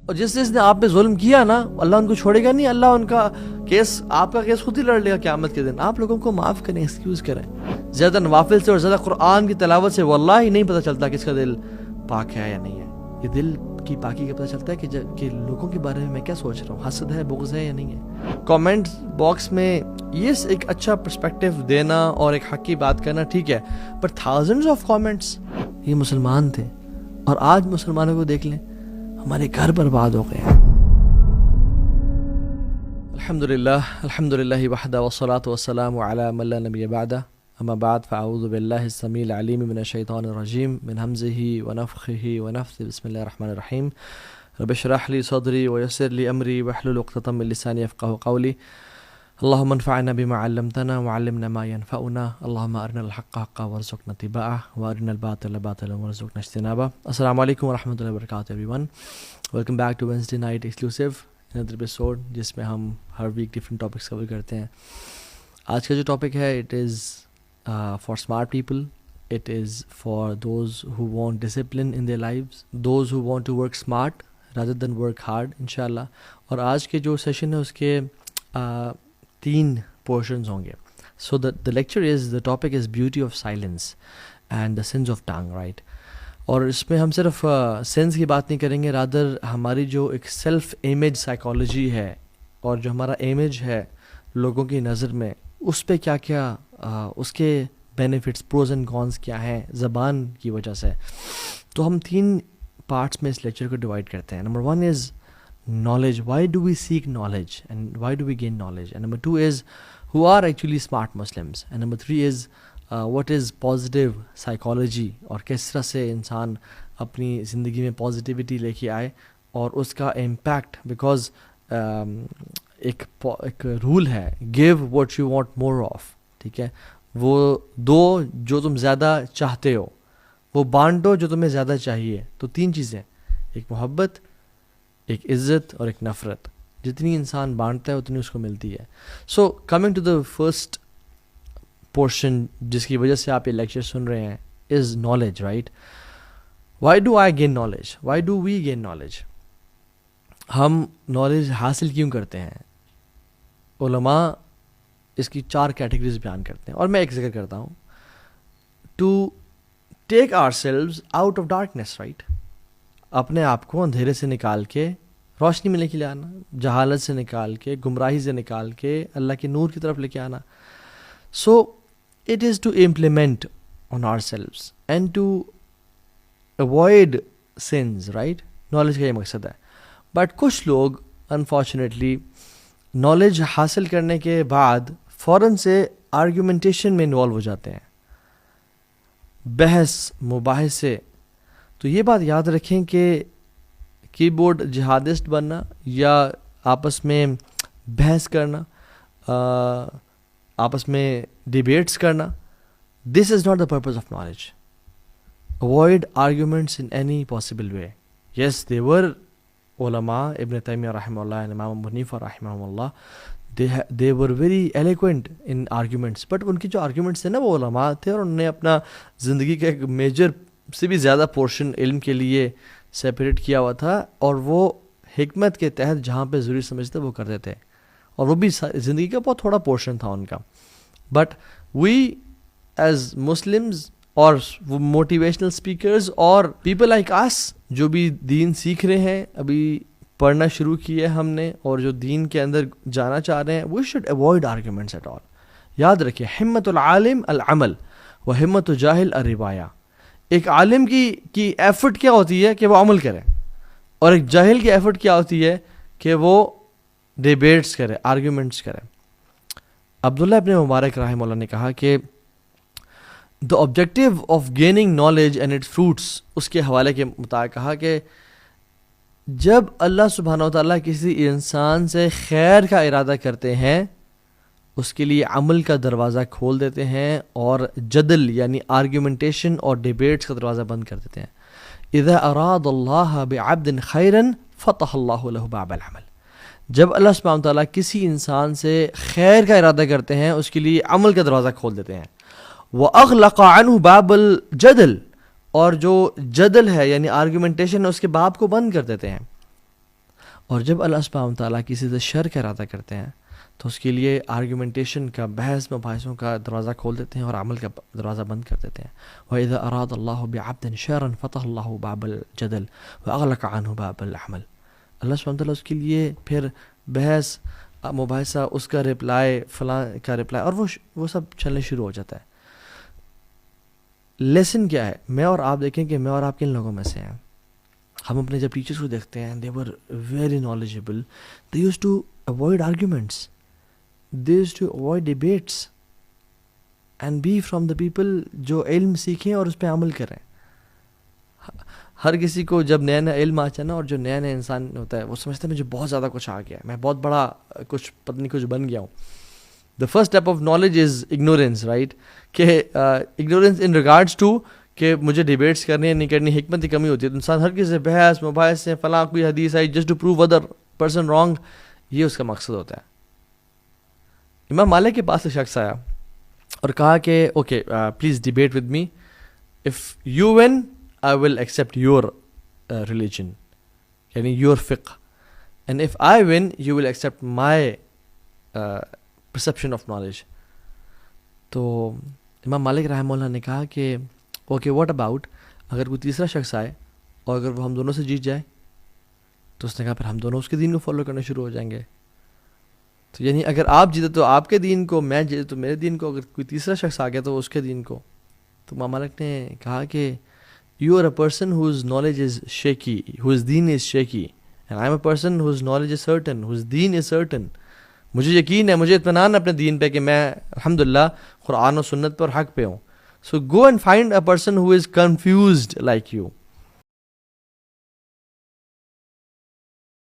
اور جس نے آپ پہ ظلم کیا نا، اللہ ان کو چھوڑے گا نہیں، اللہ ان کا کیس، آپ کا کیس خود ہی لڑ لے گا قیامت کے دن. آپ لوگوں کو معاف کریں، ایکسکیوز کریں. زیادہ نوافل سے اور زیادہ قرآن کی تلاوت سے واللہ ہی نہیں پتہ چلتا کس کا دل پاک ہے یا نہیں ہے. یہ دل کی پاکی کا پتہ چلتا ہے کہ لوگوں کے بارے میں کیا سوچ رہا ہوں، حسد ہے، بغض ہے یا نہیں ہے. کامنٹ باکس میں یہ ایک اچھا پرسپیکٹیو دینا اور ایک حق کی بات کرنا ٹھیک ہے، پر تھاؤزنڈز آف کامنٹس، یہ مسلمان تھے اور آج مسلمانوں کو دیکھ لیں، ہمارے گھر برباد ہو گئے. الحمدللہ وحدہ والصلاة والسلام علی من لا نبی بعدہ، اما بعد فاعوذ باللہ السمیع العلیم من الشیطان الرجیم من ہمزہ ونفخہ ونفثہ. بسم اللہ الرحمن الرحیم. رب اشرح لی صدری ویسر لی امری واحلل عقدۃ من لسانی یفقہوا قولی. اللہم انفعنا بما علمتنا وعلمنا ما ينفعنا. اللہم ارنا الحق حقا وارزقنا اتباعہ وارنا الباطل باطلا وارزقنا اجتنابہ. السلام علیکم ورحمۃ اللہ وبرکاتہ everyone. Welcome back to Wednesday night exclusive another episode, جس میں ہم ہر ویک ڈفرینٹ ٹاپکس کور کرتے ہیں. آج کا جو ٹاپک ہے it is for smart people. It is for those who want discipline in their lives, those who want to work smart rather than work hard انشاءاللہ. اور آج کے جو سیشن ہے اس کے 3 پورشنز ہوں گے. سو the lecture is, the topic is beauty of silence and the sins of tongue, right? اور اس میں ہم صرف سینس کی بات نہیں کریں گے، رادر ہماری جو ایک سیلف امیج سائیکالوجی ہے اور جو ہمارا امیج ہے لوگوں کی نظر میں، اس پہ کیا کیا اس کے بینیفٹس، پروز اینڈ کونس کیا ہیں زبان کی وجہ سے. تو ہم 3 پارٹس میں اس لیکچر کو ڈیوائڈ کرتے ہیں. Number 1 is knowledge. Why do we seek knowledge and why do we gain knowledge? And number 2 is who are actually smart Muslims. And number 3 is what is positive psychology اور کس طرح سے انسان اپنی زندگی میں پازیٹیوٹی لے کے آئے اور اس کا امپیکٹ. بیکاز ایک رول ہے، give what you want more of. ٹھیک ہے، وہ دو جو تم زیادہ چاہتے ہو، وہ بانٹو جو تمہیں زیادہ چاہیے. تو 3 چیزیں، ایک محبت، ایک عزت اور ایک نفرت. جتنی انسان بانٹتا ہے اتنی اس کو ملتی ہے. So coming to the first portion جس کی وجہ سے آپ یہ لیکچر سن رہے ہیں is knowledge, right? Why do I gain knowledge? Why do we gain knowledge? ہم نالج حاصل کیوں کرتے ہیں؟ علماء اس کی 4 کیٹیگریز بیان کرتے ہیں اور میں ایک ذکر کرتا ہوں. To take ourselves out of darkness, right? اپنے آپ کو اندھیرے سے نکال کے روشنی میں لے کے آنا، جہالت سے نکال کے، گمراہی سے نکال کے اللہ کے نور کی طرف لے کے آنا. So it is to implement on ourselves and to avoid sins, right? Knowledge کا یہ مقصد ہے. بٹ کچھ لوگ انفارچونیٹلی نالج حاصل کرنے کے بعد فوراً سے آرگیومنٹیشن میں انوالو ہو جاتے ہیں، بحث مباحثے. تو یہ بات یاد رکھیں کہ کی بورڈ جہادسٹ بننا یا آپس میں بحث کرنا، آپس میں ڈیبیٹس کرنا، this is not the purpose of knowledge. Avoid arguments in any possible way. Yes دیور علماء، ابن تیمیہ رحمہ اللہ، امام ابو حنیفہ رحمہ اللہ، they were very eloquent in arguments. But ان کی جو آرگیومنٹس تھے نا وہ علماء تھے اور انہوں نے اپنا زندگی کا ایک میجر سے بھی زیادہ پورشن علم کے لیے سیپریٹ کیا ہوا تھا، اور وہ حکمت کے تحت جہاں پہ ضروری سمجھتے وہ کرتے تھے، اور وہ بھی زندگی کا بہت تھوڑا پورشن تھا ان کا. بٹ وی ایز مسلمز اور موٹیویشنل اسپیکرز اور پیپل لائک اس جو بھی دین سیکھ رہے ہیں، ابھی پڑھنا شروع کیا ہے ہم نے، اور جو دین کے اندر جانا چاہ رہے ہیں، we should avoid arguments at all. یاد رکھیں، ہمت العالم العمل و ہمت الجاہل الروایہ. ایک عالم کی ایفرٹ کیا ہوتی ہے کہ وہ عمل کرے، اور ایک جاہل کی ایفرٹ کیا ہوتی ہے کہ وہ ڈیبیٹس کرے، آرگیومنٹس کرے. عبداللہ ابن مبارک رحمہ اللہ نے کہا کہ the objective of gaining knowledge and its fruits, اس کے حوالے کے مطابق کہا کہ جب اللہ سبحانہ و تعالیٰ کسی انسان سے خیر کا ارادہ کرتے ہیں، اس کے لیے عمل کا دروازہ کھول دیتے ہیں اور جدل یعنی آرگیومنٹیشن اور ڈیبیٹس کا دروازہ بند کر دیتے ہیں. اذا اراد اللہ بعبد خیرا فتح اللہ له باب العمل. جب اللہ سبحانہ تعالیٰ کسی انسان سے خیر کا ارادہ کرتے ہیں، اس کے لیے عمل کا دروازہ کھول دیتے ہیں. واغلق عنہ باب الجدل، اور جو جدل ہے یعنی آرگیومنٹیشن ہے اس کے باب کو بند کر دیتے ہیں. اور جب اللہ سبحانہ وتعالیٰ کسی سے شر کا ارادہ کرتے ہیں تو اس کے لیے آرگومنٹیشن کا، بحث مباحثوں کا دروازہ کھول دیتے ہیں اور عمل کا دروازہ بند کر دیتے ہیں. وَإِذَا أَرَادَ اللَّهُ بِعَبْدٍ شَرًا فَتَحَ اللَّهُ بَابَ الْجَدَلِ وَأَغْلَقَ عَنْهُ بَابَ الْعَمَلِ. اللہ سبحانہ وتعالیٰ اس کے لیے پھر بحث مباحثہ، اس کا رپلائی، فلاں کا رپلائی، اور وہ سب چلنے شروع ہو جاتا ہے. لیسن کیا ہے؟ میں اور آپ دیکھیں کہ میں اور آپ کن لوگوں میں سے ہیں. ہم اپنے جب ٹیچرس کو دیکھتے ہیں، they were very knowledgeable, they used to avoid arguments, they used to avoid debates and be from the people جو علم سیکھیں اور اس پہ عمل کریں. ہر کسی کو جب نیا نیا علم آتا ہے نا، اور جو نیا نیا انسان ہوتا ہے وہ سمجھتا ہے مجھے بہت زیادہ کچھ آ گیا ہے، میں بہت بڑا کچھ پتہ نہیں کچھ بن گیا ہوں. The first step of knowledge is ignorance, right? کہ ignorance in regards to کہ مجھے ڈیبیٹس کرنی ہے نہیں کرنی، حکمت کی کمی ہوتی ہے. تو انسان ہر کسی سے بحث مباحث سے، فلاں کوئی حدیث آئی just to prove other person wrong, یہ اس کا مقصد ہوتا ہے. امام مالک کے پاس ایک شخص آیا اور کہا کہ okay please debate with me, if you one I will accept your religion, یعنی یور فقہ، and if I one you will accept my perception of knowledge. تو امام مالک رحمہ اللہ نے کہا کہ اوکے واٹ اباؤٹ اگر کوئی تیسرا شخص آئے اور اگر وہ ہم دونوں سے جیت جائے؟ تو اس نے کہا پھر ہم دونوں اس کے دین کو فالو کرنا شروع ہو جائیں گے. تو یعنی اگر آپ جیتے تو آپ کے دین کو، میں جیتے تو میرے دین کو، اگر کوئی تیسرا شخص آ گیا تو اس کے دین کو. تو امام مالک نے کہا کہ you are a person whose knowledge is shaky, whose دین is shaky, and I am a person whose knowledge is certain, whose دین از سرٹن. مجھے یقین ہے، مجھے اطمینان ہے اپنے دین پہ کہ میں الحمدللہ قرآن و سنت پر حق پہ ہوں. So go and find a person who is confused like you.